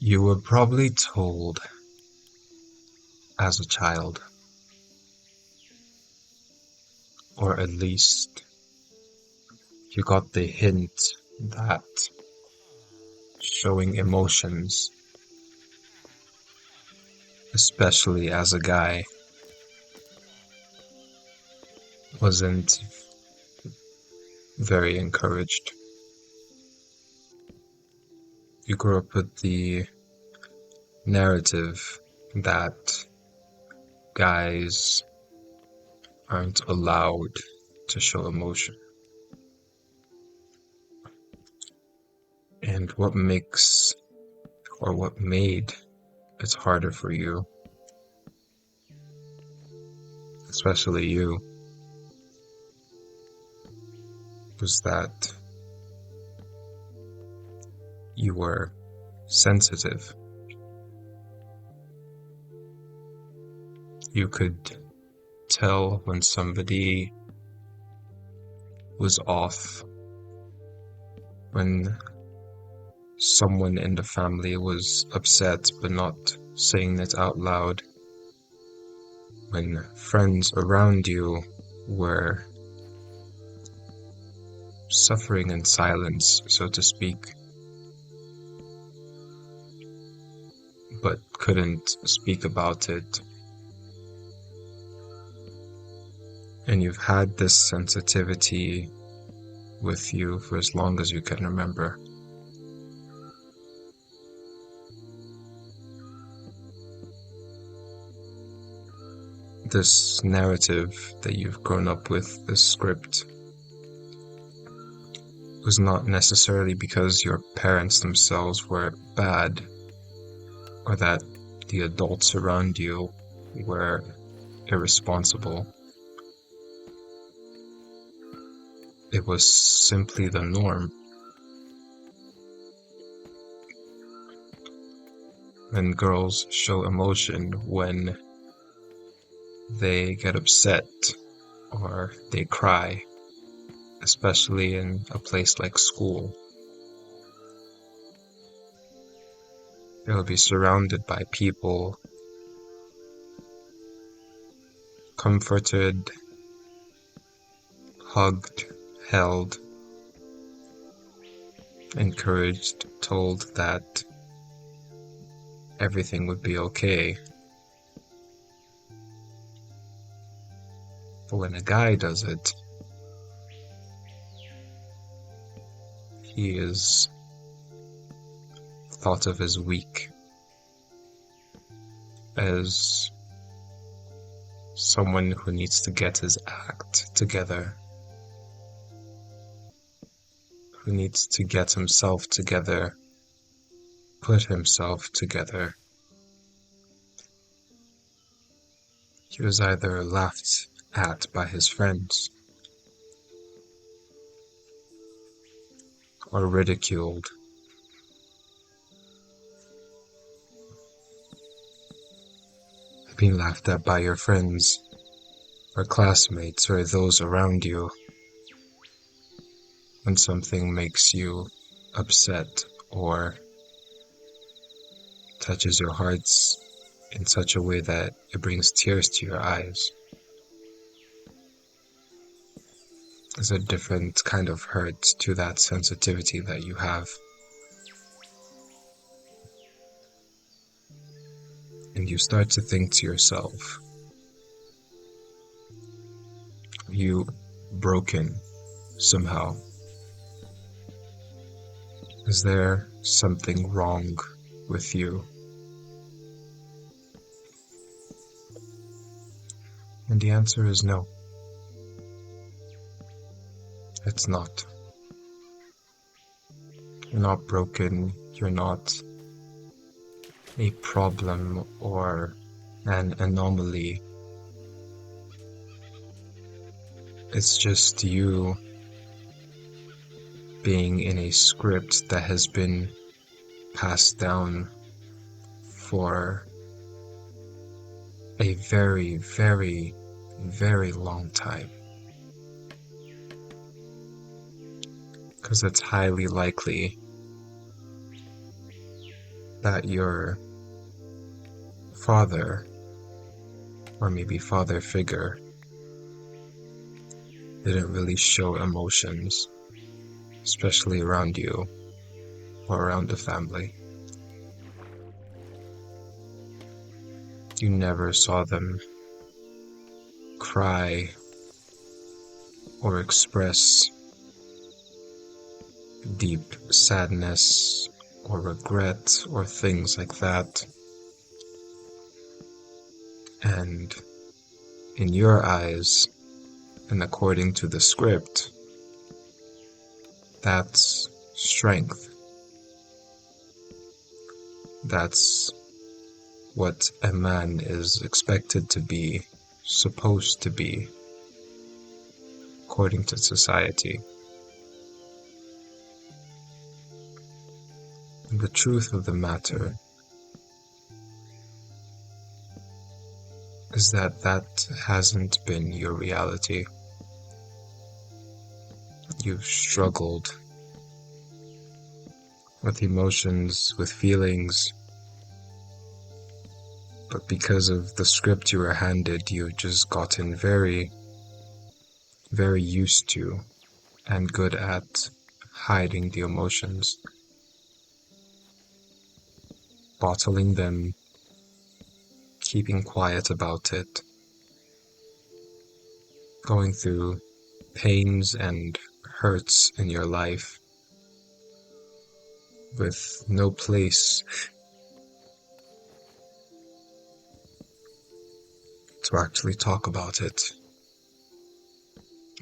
You were probably told as a child, or at least you got the hint that showing emotions, especially as a guy, wasn't very encouraged. You grew up with the narrative that guys aren't allowed to show emotion. And what makes or what made it harder for you, especially you, was that you were sensitive. You could tell when somebody was off, when someone in the family was upset but not saying it out loud, when friends around you were suffering in silence, so to speak, but couldn't speak about it. And you've had this sensitivity with you for as long as you can remember. This narrative that you've grown up with, this script, was not necessarily because your parents themselves were bad or that the adults around you were irresponsible. It was simply the norm. And girls show emotion when they get upset or they cry, especially in a place like school. They'll be surrounded by people, comforted, hugged, held, encouraged, told that everything would be okay. But when a guy does it, he is thought of as weak, as someone who needs to get his act together, who needs to get himself together, put himself together. He was either laughed at by his friends or ridiculed. Being laughed at by your friends or classmates or those around you when something makes you upset or touches your hearts in such a way that it brings tears to your eyes. There's a different kind of hurt to that sensitivity that you have. And you start to think to yourself, are you broken somehow? Is there something wrong with you? And the answer is no. It's not. You're not broken. You're not a problem or an anomaly. It's just you being in a script that has been passed down for a very, very, very long time. Because it's highly likely that your father, or maybe father figure, didn't really show emotions, especially around you or around the family. You never saw them cry or express deep sadness or regret or things like that. And in your eyes, and according to the script, that's strength. That's what a man is expected to be, supposed to be, according to society. And the truth of the matter is that that hasn't been your reality. You've struggled with emotions, with feelings, but because of the script you were handed, you've just gotten very, very used to and good at hiding the emotions, bottling them, keeping quiet about it, going through pains and hurts in your life with no place to actually talk about it,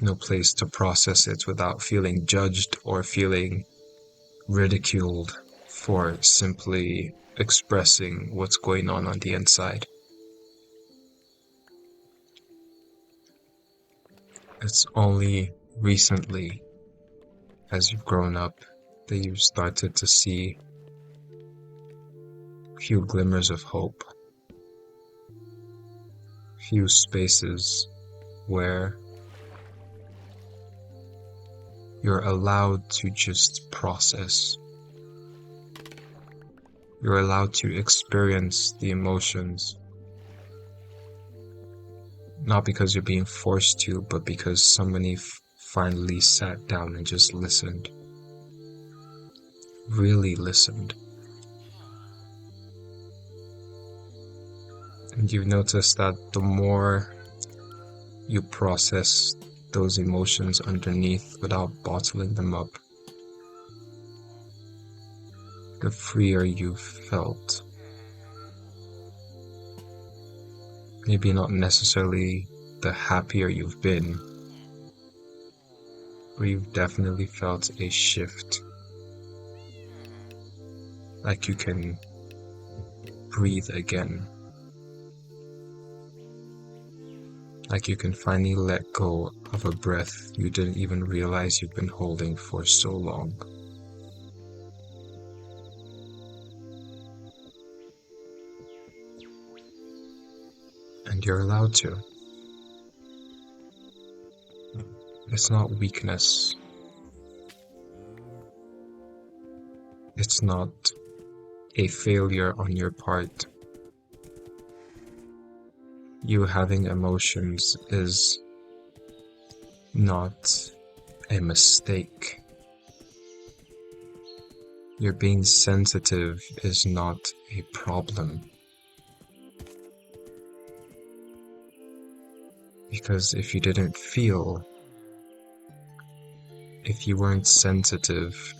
no place to process it without feeling judged or feeling ridiculed for simply expressing what's going on the inside. It's only recently, as you've grown up, that you've started to see few glimmers of hope, few spaces where you're allowed to just process. You're allowed to experience the emotions, not because you're being forced to, but because somebody finally sat down and just listened. Really listened. And you've noticed that the more you process those emotions underneath without bottling them up, the freer you've felt. Maybe not necessarily the happier you've been, but you've definitely felt a shift. Like you can breathe again. Like you can finally let go of a breath you didn't even realize you've been holding for so long. And you're allowed to. It's not weakness. It's not a failure on your part. You having emotions is not a mistake. Your being sensitive is not a problem. Because if you didn't feel, if you weren't sensitive,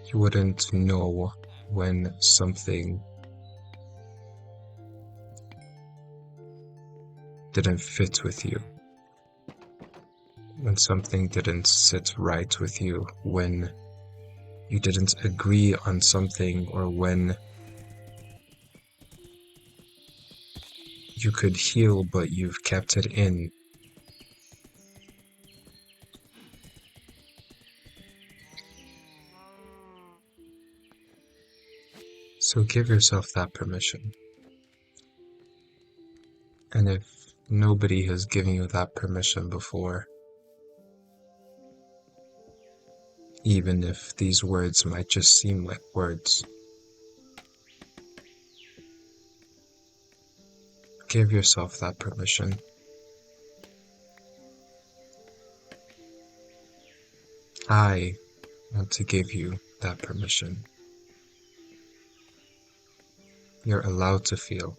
you wouldn't know when something didn't fit with you, when something didn't sit right with you, when you didn't agree on something, or when you could heal but you've kept it in. So give yourself that permission. And if nobody has given you that permission before, even if these words might just seem like words. Give yourself that permission. I want to give you that permission. You're allowed to feel.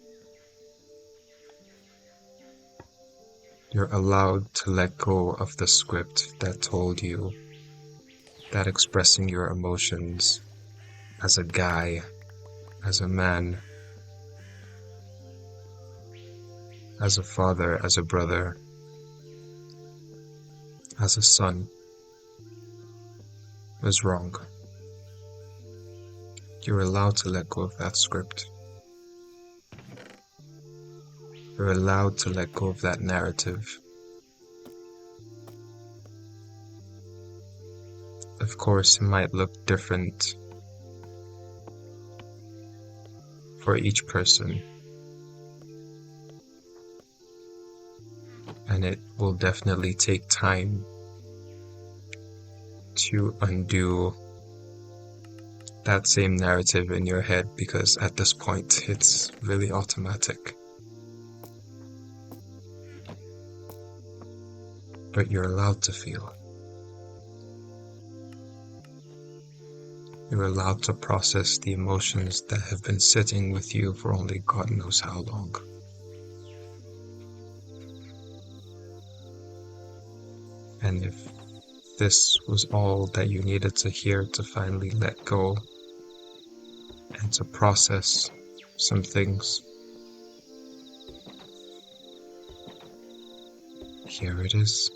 You're allowed to let go of the script that told you that expressing your emotions as a guy, as a man, as a father, as a brother, as a son was wrong. You're allowed to let go of that script. You're allowed to let go of that narrative. Of course, it might look different for each person, and it will definitely take time to undo that same narrative in your head, because at this point it's really automatic. But you're allowed to feel. You're allowed to process the emotions that have been sitting with you for only God knows how long. And if this was all that you needed to hear to finally let go and to process some things, here it is.